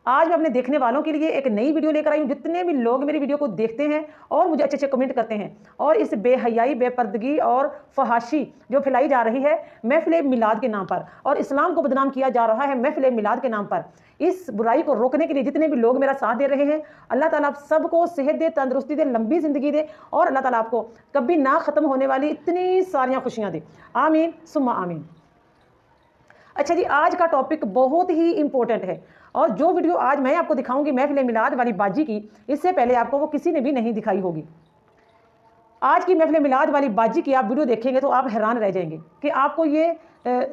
आज मैं अपने देखने वालों के लिए एक नई वीडियो लेकर आई हूँ। जितने भी लोग मेरी वीडियो को देखते हैं और मुझे अच्छे अच्छे कमेंट करते हैं और इस बेहयाई, बेपर्दगी और फहाशी जो फैलाई जा रही है महफिल मिलाद के नाम पर और इस्लाम को बदनाम किया जा रहा है महफिल मिलाद के नाम पर, इस बुराई को रोकने के लिए जितने भी लोग मेरा साथ दे रहे हैं, अल्लाह ताला आप सबको सेहत दे, तंदुरुस्ती दे, लंबी जिंदगी दे और अल्लाह ताला आपको कभी ना ख़त्म होने वाली इतनी सारियाँ खुशियाँ दे। आमीन सुम्मा आमीन। अच्छा जी, आज का टॉपिक बहुत ही इंपॉर्टेंट है और जो वीडियो आज मैं आपको दिखाऊंगी महफिल मिलाद वाली बाजी की, इससे पहले आपको वो किसी ने भी नहीं दिखाई होगी। आज की महफिल मिलाद वाली बाजी की आप वीडियो देखेंगे तो आप हैरान रह जाएंगे कि आपको ये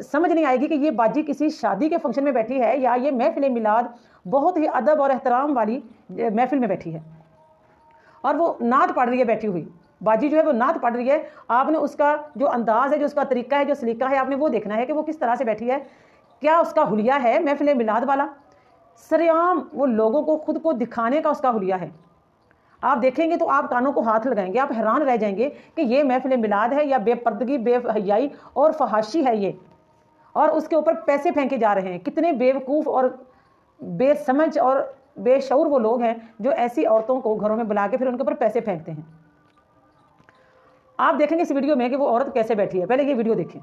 समझ नहीं आएगी कि ये बाजी किसी शादी के फंक्शन में बैठी है या ये महफिल मिलाद बहुत ही अदब और एहतराम वाली महफिल में बैठी है और वो नात पढ़ रही है बैठी हुई। बाजी जो है वो नात पढ़ रही है। आपने उसका जो अंदाज़ है, जो उसका तरीका है, जो सलीका है, आपने वो देखना है कि वो किस तरह से बैठी है, क्या उसका हुलिया है महफिल मिलाद वाला। सरेआम वो लोगों को खुद को दिखाने का उसका हुलिया है। आप देखेंगे तो आप कानों को हाथ लगाएंगे, आप हैरान रह जाएंगे कि ये महफिल मिलाद है या बेपर्दगी, बेहयाई और फहाशी है ये। और उसके ऊपर पैसे फेंके जा रहे हैं। कितने बेवकूफ़ और बेसमझ और बेशऊर वो लोग हैं जो ऐसी औरतों को घरों में बुला के फिर उनके ऊपर पैसे फेंकते हैं। आप देखेंगे इस वीडियो में कि वो औरत कैसे बैठी है। पहले ये वीडियो देखें।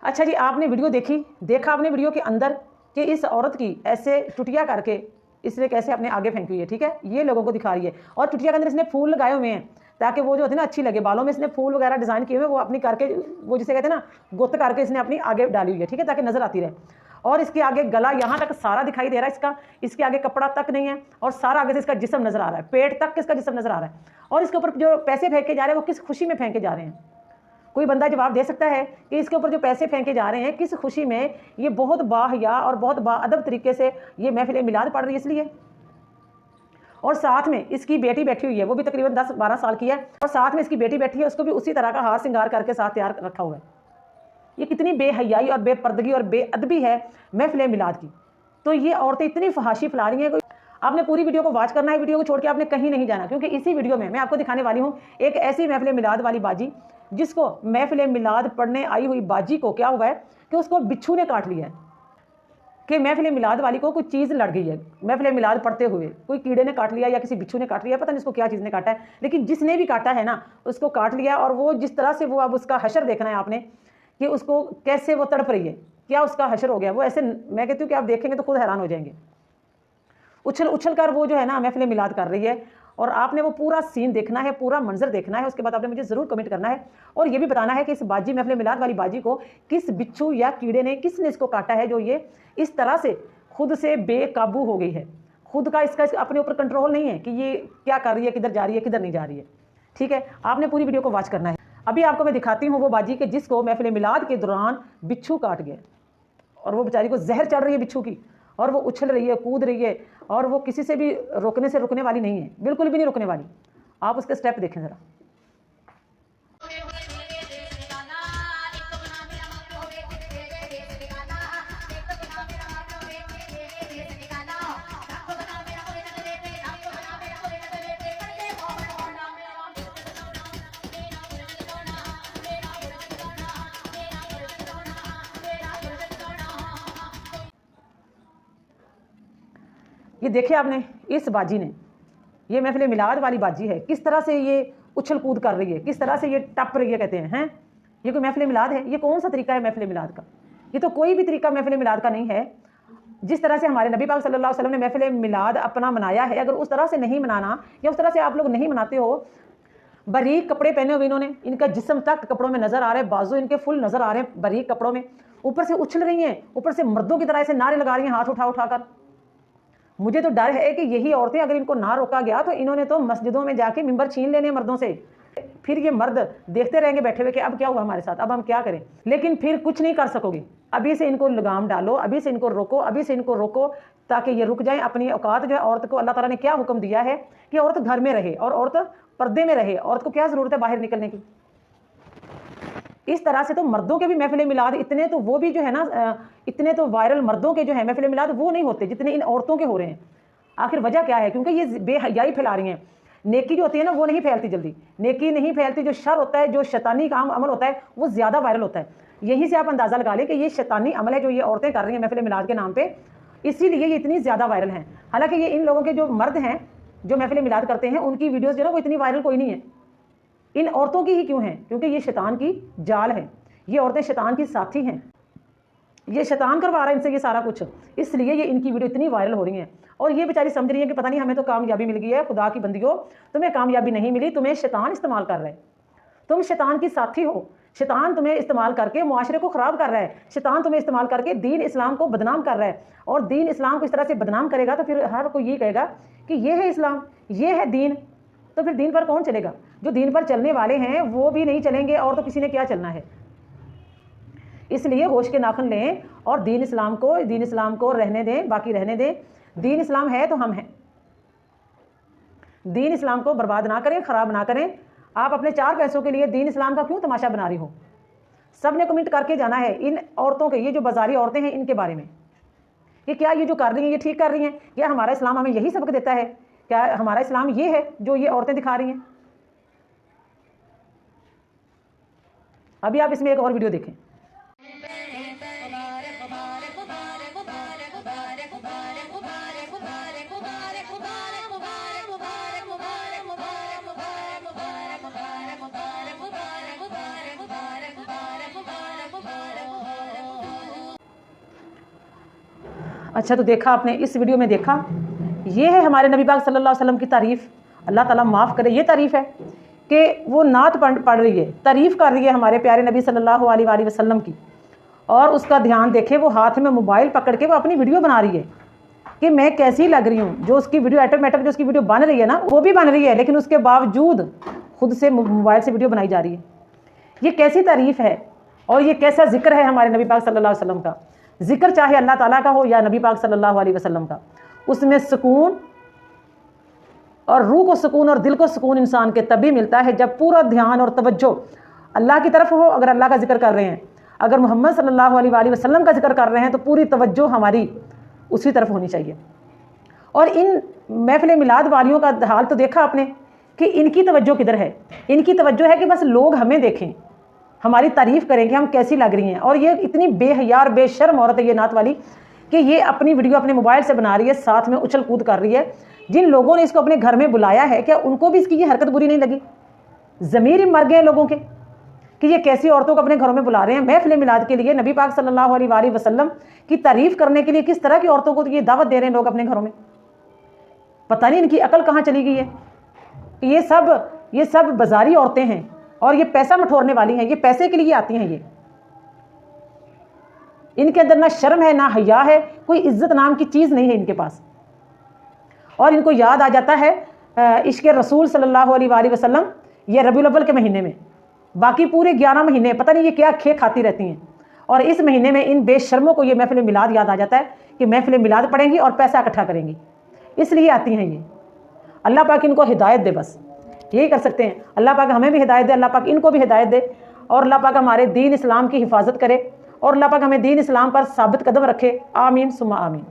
अच्छा जी, आपने वीडियो देखा आपने वीडियो के अंदर कि इस औरत की ऐसे टुटिया करके इसने कैसे अपने आगे फेंकी हुई है। ठीक है, ये लोगों को दिखा रही है और टुटिया के अंदर इसने फूल लगाए हुए हैं ताकि वो जो होते हैं ना अच्छी लगे। बालों में इसने फूल वगैरह डिज़ाइन किए हुए, वो अपनी करके वो जिसे कहते हैं ना गुत्त करके इसने अपनी आगे डाली हुई है। ठीक है, ताकि नज़र आती रहे। और इसके आगे गला यहाँ तक सारा दिखाई दे रहा है इसका, इसके आगे कपड़ा तक नहीं है और सारा आगे से इसका जिस्म नज़र आ रहा है, पेट तक इसका जिस्म नज़र आ रहा है। और इसके ऊपर जो पैसे फेंके जा रहे हैं वो किस खुशी में फेंके जा रहे हैं? कोई बंदा जवाब दे सकता है कि इसके ऊपर जो पैसे फेंके जा रहे हैं किस खुशी में? ये बहुत बाहया और बहुत बाअदब तरीके से ये महफिल मिलाद पढ़ रही है इसलिए। और साथ में इसकी बेटी बैठी हुई है, वो भी तकरीबन 10-12 साल की है और साथ में इसकी बेटी बैठी है, उसको भी उसी तरह का हार श्रृंगार करके साथ तैयार रखा हुआ है। ये कितनी बेहयाई और बेपर्दगी और बेअदबी है महफिल मिलाद की। तो ये औरतें इतनी फहाशी फैला रही हैं। आपने पूरी वीडियो को वॉच करना है, वीडियो को छोड़ के आपने कहीं नहीं जाना, क्योंकि इसी वीडियो में मैं आपको दिखाने वाली हूँ एक ऐसी महफिल मिलाद वाली बाजी जिसको महफिल मिलाद पढ़ने आई हुई बाजी को क्या हुआ है कि उसको बिच्छू ने काट लिया है। कि महफिल मिलाद वाली को कोई चीज़ लड़ गई है, महफिल मिलाद पढ़ते हुए कोई कीड़े ने काट लिया या किसी बिच्छू ने काट लिया, पता नहीं इसको क्या चीज़ ने काटा है, लेकिन जिसने भी काटा है ना उसको काट लिया। और वो जिस तरह से वो अब उसका हशर देखना है आपने कि उसको कैसे वो तड़प रही है, क्या उसका हशर हो गया। वो ऐसे मैं कहती हूँ कि आप देखेंगे तो खुद हैरान हो जाएंगे। उछल उछल कर वो जो है ना महफिल मिलाद कर रही है और आपने वो पूरा सीन देखना है, पूरा मंजर देखना है। उसके बाद आपने मुझे ज़रूर कमेंट करना है और ये भी बताना है कि इस बाजी महफिल मिलाद वाली बाजी को किस बिच्छू या कीड़े ने, किसने इसको काटा है जो ये इस तरह से खुद से बेकाबू हो गई है। खुद का इसका अपने ऊपर कंट्रोल नहीं है कि ये क्या कर रही है, किधर जा रही है, किधर नहीं जा रही है। ठीक है, आपने पूरी वीडियो को वॉच करना है। अभी आपको मैं दिखाती हूँ वो बाजी के जिसको महफिल मिलाद के दौरान बिच्छू काट गया और वो बेचारी को जहर चढ़ रही है बिच्छू की और वो उछल रही है, कूद रही है और वो किसी से भी रुकने वाली नहीं है, बिल्कुल भी नहीं रुकने वाली। आप उसके स्टेप देखें ज़रा। ये देखिए आपने इस बाजी ने, ये महफिल मिलाद वाली बाजी है, किस तरह से ये उछल कूद कर रही है, किस तरह से ये टप रही है। कहते हैं ये कोई महफिल मिलाद है? ये कौन सा तरीका है महफिल मिलाद का? ये तो कोई भी तरीका महफिल मिलाद का नहीं है। जिस तरह से हमारे नबी पाक सल्लल्लाहु अलैहि वसल्लम ने महफिल मिलाद अपना मनाया है, अगर उस तरह से नहीं मनाना या उस तरह से आप लोग नहीं मनाते हो, बारीक कपड़े पहने हुए इन्होंने, इनका जिस्म तक कपड़ों में नजर आ रहे हैं, बाजू इनके फुल नजर आ रहे हैं बारीक कपड़ों में, ऊपर से उछल रही हैं, ऊपर से मर्दों की तरह ऐसे नारे लगा रही हैं हाथ उठा उठा कर। मुझे तो डर है कि यही औरतें, अगर इनको ना रोका गया तो इन्होंने तो मस्जिदों में जाके मिंबर छीन लेने मर्दों से फिर ये मर्द देखते रहेंगे बैठे हुए कि अब क्या हुआ हमारे साथ, अब हम क्या करें। लेकिन फिर कुछ नहीं कर सकोगे। अभी से इनको लगाम डालो, अभी से इनको रोको, अभी से इनको रोको, ताकि ये रुक जाएं। अपनी औकात जो है, औरत को अल्लाह ताला ने क्या हुक्म दिया है कि औरत घर में रहे और औरत पर्दे में रहे। औरत को क्या ज़रूरत है बाहर निकलने की। इस तरह से तो मर्दों के भी महफिल मिलाद इतने तो वो भी जो है ना, इतने तो वायरल मर्दों के जो है महफिल मिलाद वो नहीं होते जितने इन औरतों के हो रहे हैं। आखिर वजह क्या है? क्योंकि ये बेहयाई फैला रही हैं। नेकी जो होती है ना वो नहीं फैलती जल्दी, नेकी नहीं फैलती। जो शर होता है, जो शैतानी काम अमल होता है, वो ज़्यादा वायरल होता है। यहीं से आप अंदाज़ा लगा लें कि ये शैतानी अमल है जो ये औरतें कर रही हैं महफिल मिलाद के नाम पे, इसीलिए ये इतनी ज़्यादा वायरल हैं। हालांकि ये इन लोगों के जो मर्द हैं जो महफिल मिलाद करते हैं, उनकी वीडियोज़ जो है ना वो इतनी वायरल कोई नहीं है। इन औरतों की ही क्यों हैं? क्योंकि ये शैतान की जाल है। ये औरतें शैतान की साथी हैं। ये शैतान करवा रहा है इनसे ये सारा कुछ, इसलिए ये इनकी वीडियो इतनी वायरल हो रही हैं। और ये बेचारी समझ रही है कि पता नहीं हमें तो कामयाबी मिल गई है। खुदा की बंदियों, तुम्हें कामयाबी नहीं मिली, तुम्हें शैतान इस्तेमाल कर रहा है। तुम शैतान की साथी हो। शैतान तुम्हें इस्तेमाल करके मुआशरे को ख़राब कर रहा है। शैतान तुम्हें इस्तेमाल करके दीन इस्लाम को बदनाम कर रहा है। और दीन इस्लाम को इस तरह से बदनाम करेगा तो फिर हर कोई ये कहेगा कि ये है इस्लाम, ये है दीन। तो फिर दीन पर कौन चलेगा? जो दीन पर चलने वाले हैं वो भी नहीं चलेंगे, और तो किसी ने क्या चलना है। इसलिए होश के नाखुन लें और दीन इस्लाम को रहने दें, बाकी रहने दें। दीन इस्लाम है तो हम हैं। दीन इस्लाम को बर्बाद ना करें, ख़राब ना करें। आप अपने 4 पैसों के लिए दीन इस्लाम का क्यों तमाशा बना रही हो? सब ने कमेंट करके जाना है इन औरतों के, ये जो बाजारी औरतें हैं इनके बारे में, कि क्या ये जो कर रही हैं ये ठीक कर रही हैं? क्या हमारा इस्लाम हमें यही सबक देता है? क्या हमारा इस्लाम ये है जो ये औरतें दिखा रही हैं? अभी आप इसमें एक और वीडियो देखें। अच्छा, तो देखा आपने, इस वीडियो में देखा, ये है हमारे नबी पाक सल्लल्लाहु अलैहि वसल्लम की तारीफ़। अल्लाह ताला माफ़ करे, ये तारीफ़ है कि वो नात पढ़ रही है, तारीफ़ कर रही है हमारे प्यारे नबी सल्लल्लाहु अलैहि वसल्लम की। और उसका ध्यान देखे, वो हाथ में मोबाइल पकड़ के वो अपनी वीडियो बना रही है कि मैं कैसी लग रही हूँ। जो उसकी वीडियो ऑटोमेटिक जो उसकी वीडियो बन रही है ना, वो भी बन रही है, लेकिन उसके बावजूद खुद से मोबाइल से वीडियो बनाई जा रही है। ये कैसी तारीफ़ है और ये कैसा जिक्र है हमारे नबी पाक सल्लल्लाहु अलैहि वसल्लम का। जिक्र चाहे अल्लाह ताला का हो या नबी पाक सल्लल्लाहु अलैहि वसल्लम का, उसमें सुकून और रूह को सुकून और दिल को सुकून इंसान के तभी मिलता है जब पूरा ध्यान और तवज्जो अल्लाह की तरफ हो। अगर अल्लाह का जिक्र कर रहे हैं, अगर मोहम्मद सल्लल्लाहु अलैहि वसल्लम का जिक्र कर रहे हैं, तो पूरी तवज्जो हमारी उसी तरफ होनी चाहिए। और इन महफिल मिलाद वालियों का हाल तो देखा आपने कि इनकी तवज्जो किधर है। इनकी तवज्जो है कि बस लोग हमें देखें, हमारी तारीफ़ करें कि हम कैसी लग रही हैं। और ये इतनी बेहया और बेशर्म औरत है ये नात वाली कि ये अपनी वीडियो अपने मोबाइल से बना रही है, साथ में उछल कूद कर रही है। जिन लोगों ने इसको अपने घर में बुलाया है, क्या उनको भी इसकी ये हरकत बुरी नहीं लगी? ज़मीर मर गए लोगों के कि ये कैसी औरतों को अपने घरों में बुला रहे हैं महफिल मिलाद के लिए, नबी पाक सल्लल्लाहु अलैहि वसल्लम की तारीफ़ करने के लिए। किस तरह की औरतों को ये दावत दे रहे हैं लोग अपने घरों में? पता नहीं इनकी अकल कहाँ चली गई है। ये सब बाजारी औरतें हैं और ये पैसा मठोरने वाली हैं। ये पैसे के लिए आती हैं। ये इनके अंदर ना शर्म है ना हया है, कोई इज्जत नाम की चीज़ नहीं है इनके पास। और इनको याद आ जाता है इश्क़ रसूल सल्लल्लाहु अलैहि वसल्लम ये रबीउल अव्वल के महीने में। बाकी पूरे 11 महीने पता नहीं ये क्या खे खाती रहती हैं। और इस महीने में इन बेशर्मों को ये महफिल मिलाद याद आ जाता है कि महफिल मिलाद पढ़ेंगी और पैसा इकट्ठा करेंगी, इसलिए आती हैं ये। अल्लाह पाक इनको हिदायत दे, बस यही कर सकते हैं। अल्लाह पाक हमें भी हिदायत दे, अल्लाह पाक इनको भी हिदायत दे, और अल्लाह पाक हमारे दीन इस्लाम की हिफाजत करे, और अल्लाह पाक हमें दीन इस्लाम पर साबित कदम रखे। आमीन सुम्मा आमीन।